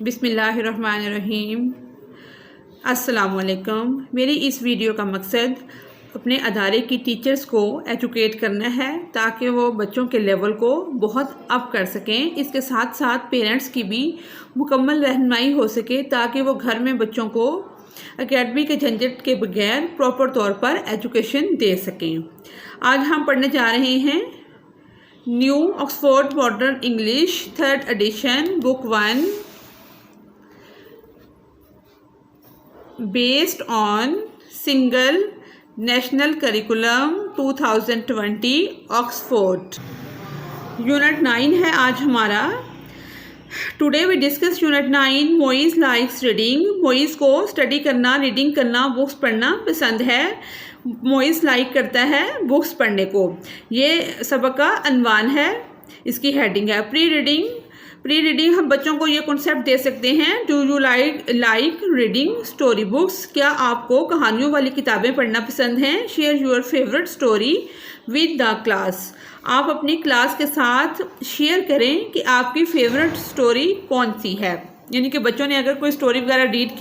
बिस्मिल्लाहिर्रहमानिर्रहीम। अस्सलामुअलैकुम। मेरी इस वीडियो का मकसद अपने अदारे की टीचर्स को एजुकेट करना है ताकि वो बच्चों के लेवल को बहुत अप कर सकें। इसके साथ साथ पेरेंट्स की भी मुकम्मल रहनुमाई हो सके ताकि वो घर में बच्चों को एकेडमी के झंझट के बगैर प्रॉपर तौर पर एजुकेशन दे सकें। आज हम पढ़ने जा रहे हैं new Oxford modern English 3rd edition book 1 based on single national curriculum 2020 Oxford. Unit 9 है आज हमारा। Today we discuss unit 9 Moiz likes reading. Moiz को स्टडी करना, रीडिंग करना, बुक्स पढ़ना पसंद है। मोइज़ लाइक करता है बुक्स पढ़ने को। ये सबक का अनवान है, इसकी हेडिंग है प्री रीडिंग। प्री रीडिंग हम बच्चों को ये कॉन्सेप्ट दे सकते हैं, do you like reading story books. क्या आपको कहानियों वाली किताबें पढ़ना पसंद हैं। Share your favourite story with the class. आप अपनी क्लास के साथ शेयर करें कि आपकी फेवरेट स्टोरी कौन सी है। यानी कि बच्चों ने अगर कोई स्टोरी वगैरह रीड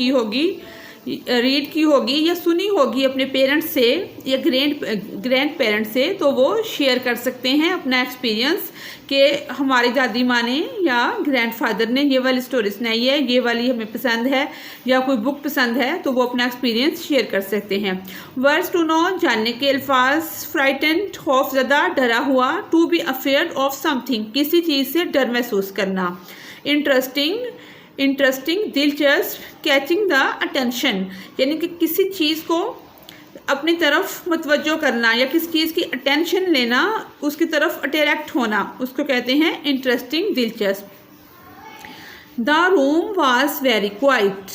की होगी या सुनी होगी अपने पेरेंट्स से या ग्रैंड पेरेंट्स से, तो वो शेयर कर सकते हैं अपना एक्सपीरियंस कि हमारी दादी माँ ने या ग्रैंडफादर ने ये वाली स्टोरी सुनाई है, ये वाली हमें पसंद है, या कोई बुक पसंद है, तो वो अपना एक्सपीरियंस शेयर कर सकते हैं। वर्ड्स टू नो, जानने के अल्फाज। फ्राइटेंड, खौफज़दा, डरा हुआ। To be afraid of something, किसी चीज़ से डर महसूस करना। इंटरेस्टिंग, दिलचस्प। कैचिंग द अटेंशन, यानी कि किसी चीज़ को अपनी तरफ मुतवज्जो करना या किसी चीज़ की अटेंशन लेना, उसकी तरफ अट्रैक्ट होना, उसको कहते हैं इंटरेस्टिंग, दिलचस्प। The room was very quite,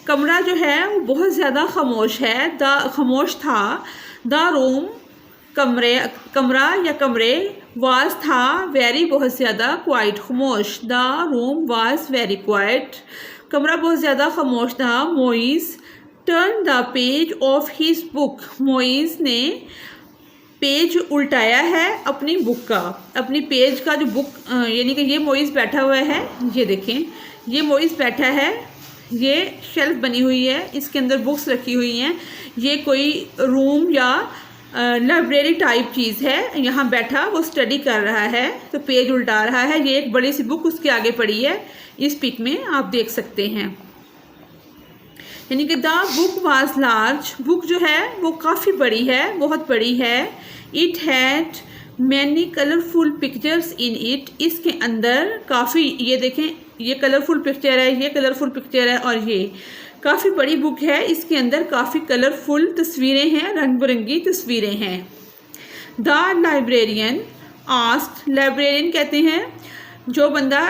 कमरा जो है वो बहुत ज़्यादा खामोश है। खामोश था। द रूम, कमरा या कमरे, वाज था, वेरी बहुत ज़्यादा, क्वाइट खामोश। The room was very quite, कमरा बहुत ज़्यादा खामोश था। Moiz turn the page of his book, Moiz ने पेज उल्टाया है अपनी बुक का। अपनी पेज का जो बुक, यानी कि ये मोइज़ बैठा हुआ है, ये देखें, ये मोइज़ बैठा है, ये शेल्फ बनी हुई है, इसके अंदर बुक्स रखी हुई हैं। ये कोई रूम या लाइब्रेरी टाइप चीज़ है। यहाँ बैठा वो स्टडी कर रहा है तो पेज उल्टा रहा है। ये एक बड़ी सी बुक उसके आगे पड़ी है, इस पिक में आप देख सकते हैं। यानी कि the book was large, book जो है वो काफ़ी बड़ी है, बहुत बड़ी है। It had many colourful pictures in it, इसके अंदर काफ़ी, ये देखें, ये कलरफुल पिक्चर है, ये कलरफुल पिक्चर है, और ये काफ़ी बड़ी बुक है, इसके अंदर काफ़ी कलरफुल तस्वीरें हैं, रंग बिरंगी तस्वीरें हैं। द लाइब्रेरियन आस्क्ड, लाइब्रेरियन कहते हैं जो बंदा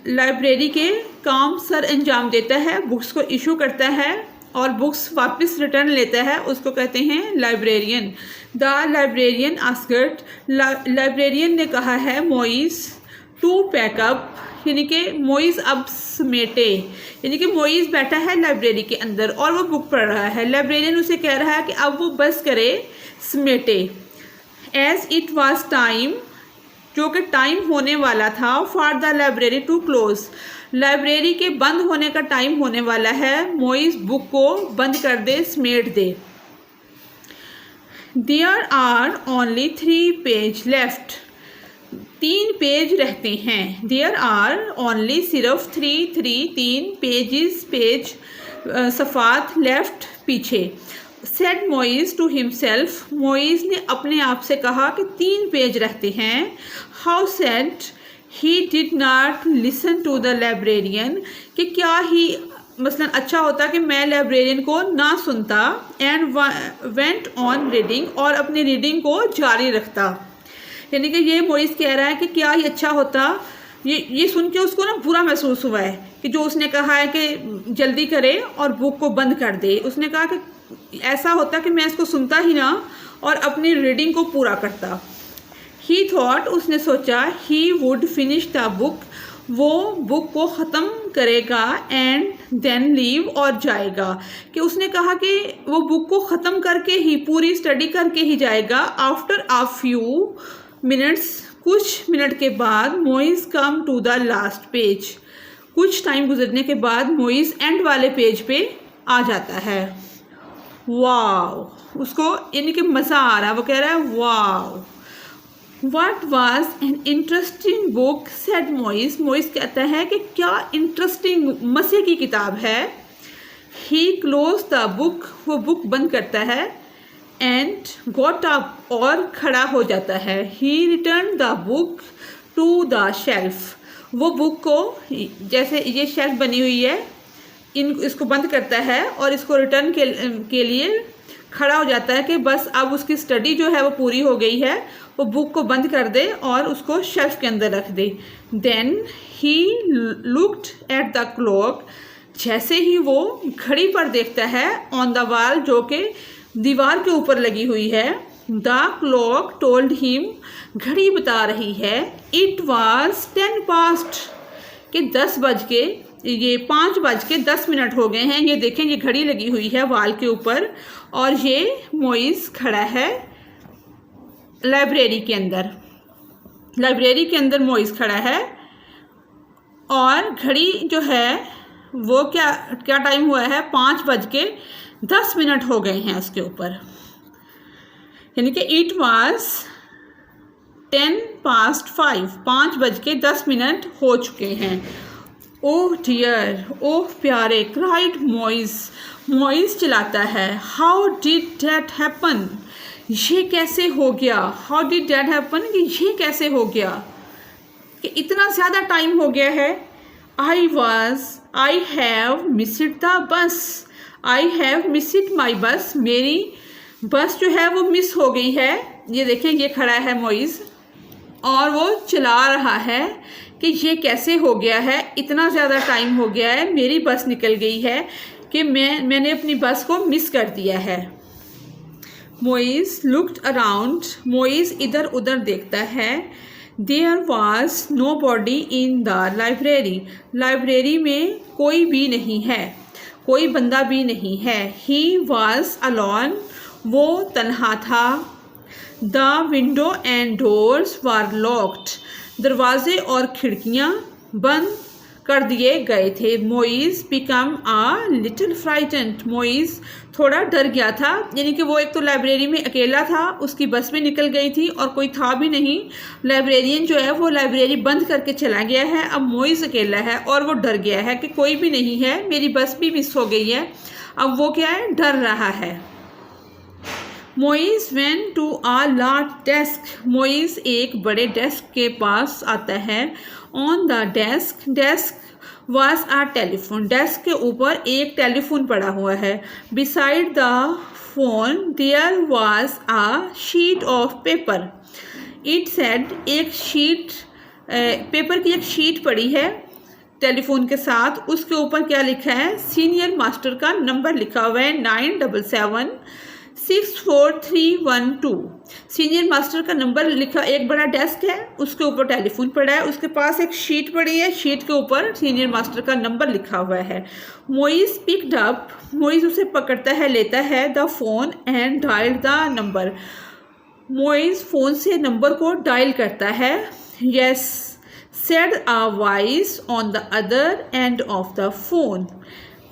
लाइब्रेरी के काम सर अंजाम देता है, बुक्स को इशू करता है और बुक्स वापस रिटर्न लेता है, उसको कहते हैं librarian. The librarian asked, librarian ने कहा है मोइज़ टू पैकअप, यानी कि मोइज़ अब समेटे। यानी कि मोइज़ बैठा है लाइब्रेरी के अंदर और वो बुक पढ़ रहा है। लाइब्रेरियन उसे कह रहा है कि अब वो बस करे, समेटे। एज इट वाज टाइम, जो कि टाइम होने वाला था, for the library to close, library के बंद होने का टाइम होने वाला है, मोइज़ बुक को बंद कर दे, समेट दे। There are only 3 page left, 3 page रहते हैं। देयर आर ओनली, सिर्फ, 3 पेजेस, पेज सफ़ात, लेफ्ट, पीछे। Said Moiz to himself, Moiz ने अपने आप से कहा कि 3 पेज रहते हैं। How sad he did not listen to the librarian, कि क्या ही मसलन अच्छा होता कि मैं लाइब्रेरियन को ना सुनता। एंड वेंट ऑन रीडिंग, और अपनी रीडिंग को जारी रखता। यानी कि ये मोइज़ कह रहा है कि क्या ही अच्छा होता, ये सुन के उसको ना बुरा महसूस हुआ है कि जो उसने कहा है कि जल्दी करे और बुक को बंद कर दे। उसने कहा कि ऐसा होता कि मैं इसको सुनता ही ना और अपनी रीडिंग को पूरा करता। ही थॉट, उसने सोचा, he would finish the book, वो बुक को ख़त्म करेगा, एंड देन लीव, और जाएगा। कि उसने कहा कि वो बुक को ख़त्म करके ही, पूरी स्टडी करके ही जाएगा। आफ्टर अ फ्यू मिनट्स, कुछ मिनट के बाद, Moiz come to the last page, कुछ टाइम गुजरने के बाद मोइस एंड वाले पेज पे आ जाता है। वाव, उसको यानी कि मज़ा आ रहा है, वो कह रहा है wow. What was an interesting book said Moiz. Moiz कहता है कि क्या इंटरेस्टिंग मज़े की किताब है। He closed the book, वो बुक बंद करता है। And got up, और खड़ा हो जाता है। He returned the book to the shelf, वो बुक को, जैसे ये शेल्फ बनी हुई है, इसको बंद करता है और इसको रिटर्न के लिए खड़ा हो जाता है कि बस अब उसकी स्टडी जो है वो पूरी हो गई है, वो बुक को बंद कर दे और उसको शेल्फ के अंदर रख दे। Then he looked at the clock, जैसे ही वो घड़ी पर देखता है, ऑन द वॉल, जो कि दीवार के ऊपर लगी हुई है। द क्लॉक टोल्ड हिम, घड़ी बता रही है, इट वॉज 10 past, कि 10 बज के, ये 5:10 हो गए हैं। ये देखें, ये घड़ी लगी हुई है वॉल के ऊपर और ये मोइस खड़ा है लाइब्रेरी के अंदर। लाइब्रेरी के अंदर मोइस खड़ा है और घड़ी जो है वो क्या टाइम हुआ है, 5:10 हो गए हैं उसके ऊपर, यानी कि इट वाज 10 past 5, 5:10 हो चुके हैं। ओह डियर, ओह प्यारे, क्राइड मोइस, मोइस चिल्लाता है। हाउ डिड दैट हैपन, ये कैसे हो गया। हाउ डिड दैट हैपन, कि ये कैसे हो गया, कि इतना ज़्यादा टाइम हो गया है। I have missed the bus, I have missed माई बस, मेरी बस जो है वो मिस हो गई है। ये देखें, ये खड़ा है मोइस और वो चला रहा है कि ये कैसे हो गया है, इतना ज़्यादा टाइम हो गया है, मेरी बस निकल गई है कि मैंने अपनी बस को मिस कर दिया है। मोइस लुक्ड अराउंड, मोइस इधर उधर देखता है। There was nobody in the library, library में कोई भी नहीं है, कोई बंदा भी नहीं है। ही वॉज अलोन, वो तन्हा था। The window and doors were locked, दरवाजे और खिड़कियाँ बंद कर दिए गए थे। Moiz become a little frightened, Moiz थोड़ा डर गया था, यानी कि वो एक तो लाइब्रेरी में अकेला था, उसकी बस भी निकल गई थी और कोई था भी नहीं। लाइब्रेरियन जो है वो लाइब्रेरी बंद करके चला गया है, अब मोइस अकेला है और वो डर गया है कि कोई भी नहीं है, मेरी बस भी मिस हो गई है। अब वो क्या है, डर रहा है। Moiz went to a large desk, Moiz एक बड़े डेस्क के पास आता है। On the desk, desk was a telephone, desk के ऊपर एक टेलीफोन पड़ा हुआ है। Beside the phone there was a sheet of paper, it said, एक शीट, पेपर की एक शीट पड़ी है टेलीफोन के साथ, उसके ऊपर क्या लिखा है, सीनियर मास्टर का नंबर लिखा हुआ है 97764312। सीनियर मास्टर का नंबर लिखा, एक बड़ा डेस्क है, उसके ऊपर टेलीफोन पड़ा है, उसके पास एक शीट पड़ी है, शीट के ऊपर सीनियर मास्टर का नंबर लिखा हुआ है। मोइस पिक्ड अप, मोइस उसे पकड़ता है, लेता है the phone and dial the number, Moiz phone से नंबर को डायल करता है। Yes said a voice on the other end of the phone,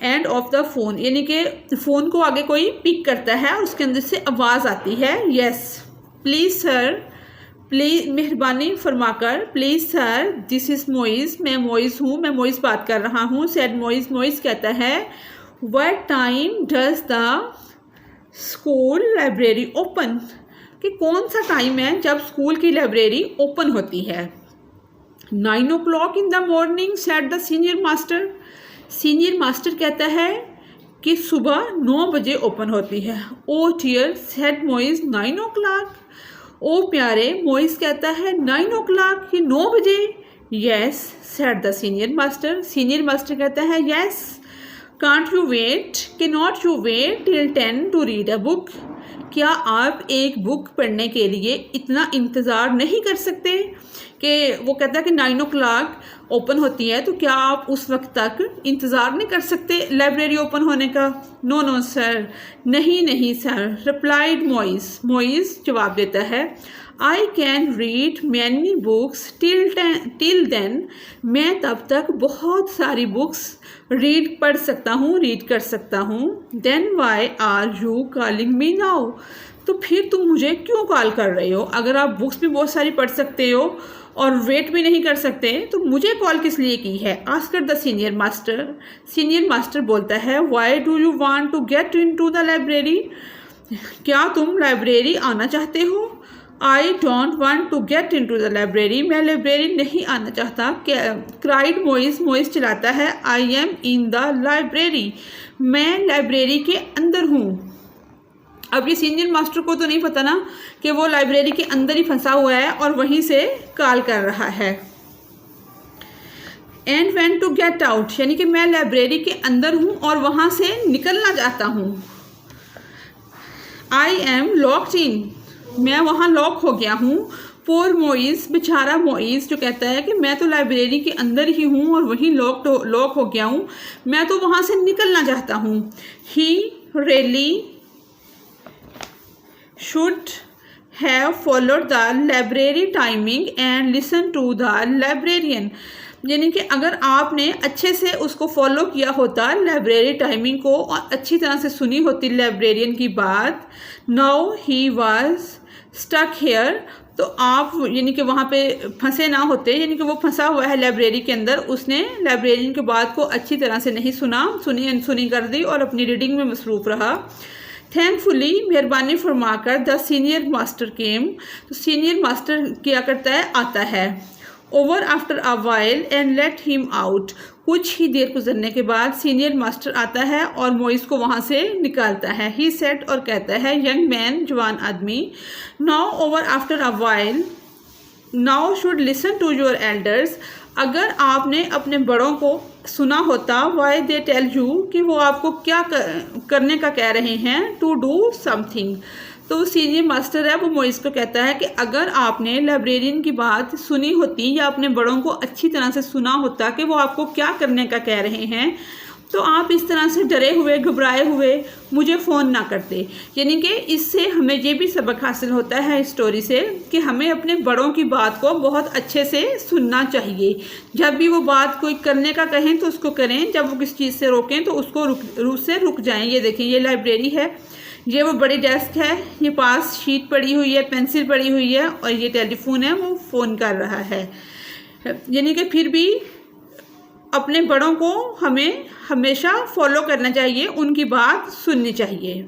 end of the phone यानी कि फ़ोन को आगे कोई पिक करता है और उसके अंदर से आवाज़ आती है। यस प्लीज़ सर, प्लीज़ मेहरबानी फरमाकर, please sir this is Moiz, मैं मोइस हूँ, मैं मोइस बात कर रहा हूँ। सेड मोइस, मोइस कहता है what time does the school library open, कि कौन सा टाइम है जब स्कूल की लाइब्रेरी ओपन होती है। 9 o'clock in the morning said the senior master, senior master कहता है कि सुबह 9 बजे ओपन होती है। Oh dear said Moiz 9 o'clock, oh प्यारे, मोइस कहता है 9 o'clock, कि 9 बजे। Yes said the senior master, senior master कहता है यस। कांट यू वेट, कि not you wait till 10 to read a book, क्या आप एक बुक पढ़ने के लिए इतना इंतज़ार नहीं कर सकते, कि वो कहता है कि 9 o'clock ओपन होती है, तो क्या आप उस वक्त तक इंतज़ार नहीं कर सकते लाइब्रेरी ओपन होने का। नो नो सर, नहीं नहीं सर, रिप्लाइड मोइस, मोइस जवाब देता है। I can read many books till then, मैं तब तक बहुत सारी बुक्स पढ़ सकता हूँ, रीड कर सकता हूँ। Then why are you calling me now, तो फिर तुम मुझे क्यों कॉल कर रहे हो? अगर आप बुक्स भी बहुत सारी पढ़ सकते हो और वेट भी नहीं कर सकते तो मुझे कॉल किस लिए की है? Asked the senior master, senior master बोलता है why do you want to get into the library, क्या तुम लाइब्रेरी आना चाहते हो? I don't want to get into the library, मैं लाइब्रेरी नहीं आना चाहता। क्राइड मोइस, मोइस चिल्लाता है I am in the library, मैं लाइब्रेरी के अंदर हूँ। अब ये सीनियर मास्टर को तो नहीं पता ना कि वो लाइब्रेरी के अंदर ही फंसा हुआ है और वहीं से कॉल कर रहा है। And when to get out, यानी कि मैं लाइब्रेरी के अंदर हूँ और वहाँ से निकलना चाहता हूँ। आई एम लॉक्ड इन, मैं वहाँ लॉक हो गया हूँ। पोर मोइस, बेचारा मोइस जो कहता है कि मैं तो लाइब्रेरी के अंदर ही हूँ और वहीं लॉक हो गया हूँ, मैं तो वहाँ से निकलना चाहता हूँ। He really should have followed the library timing and listen to the librarian, यानी कि अगर आपने अच्छे से उसको फॉलो किया होता लाइब्रेरी टाइमिंग को और अच्छी तरह से सुनी होती लाइब्रेरियन की बात। Now he was stuck here, तो आप यानी कि वहाँ पे फंसे ना होते, यानी कि वो फंसा हुआ है लाइब्रेरी के अंदर, उसने लाइब्रेरियन की बात को अच्छी तरह से नहीं सुनी कर दी और अपनी रीडिंग में मसरूफ़ रहा। थैंकफुली, मेहरबानी फरमाकर द सीनियर मास्टर केम, तो सीनियर मास्टर क्या करता है? आता है। Over after a while and let him out, कुछ ही देर गुजरने के बाद सीनियर मास्टर आता है और मोइस को वहाँ से निकालता है। ही सेड, और कहता है यंग मैन, जवान आदमी, now over after a while now should listen to your elders, अगर आपने अपने बड़ों को सुना होता वाई दे टेल यू, कि वो आपको क्या करने का कह रहे हैं, टू डू समथिंग, तो सीनियर मास्टर है वो मोइस को कहता है कि अगर आपने लाइब्रेरियन की बात सुनी होती या अपने बड़ों को अच्छी तरह से सुना होता कि वो आपको क्या करने का कह रहे हैं, तो आप इस तरह से डरे हुए घबराए हुए मुझे फ़ोन ना करते। यानी कि इससे हमें ये भी सबक हासिल होता है इस स्टोरी से कि हमें अपने बड़ों की बात को बहुत अच्छे से सुनना चाहिए। जब भी वो बात कोई करने का कहें तो उसको करें, जब वो किस चीज़ से रोकें तो उसको रुक जाएं। ये देखें, ये लाइब्रेरी है, ये वो बड़ी डेस्क है, ये पास शीट पड़ी हुई है, पेंसिल पड़ी हुई है और ये टेलीफोन है, वो फ़ोन कर रहा है। यानी कि फिर भी अपने बड़ों को हमें हमेशा फॉलो करना चाहिए, उनकी बात सुननी चाहिए।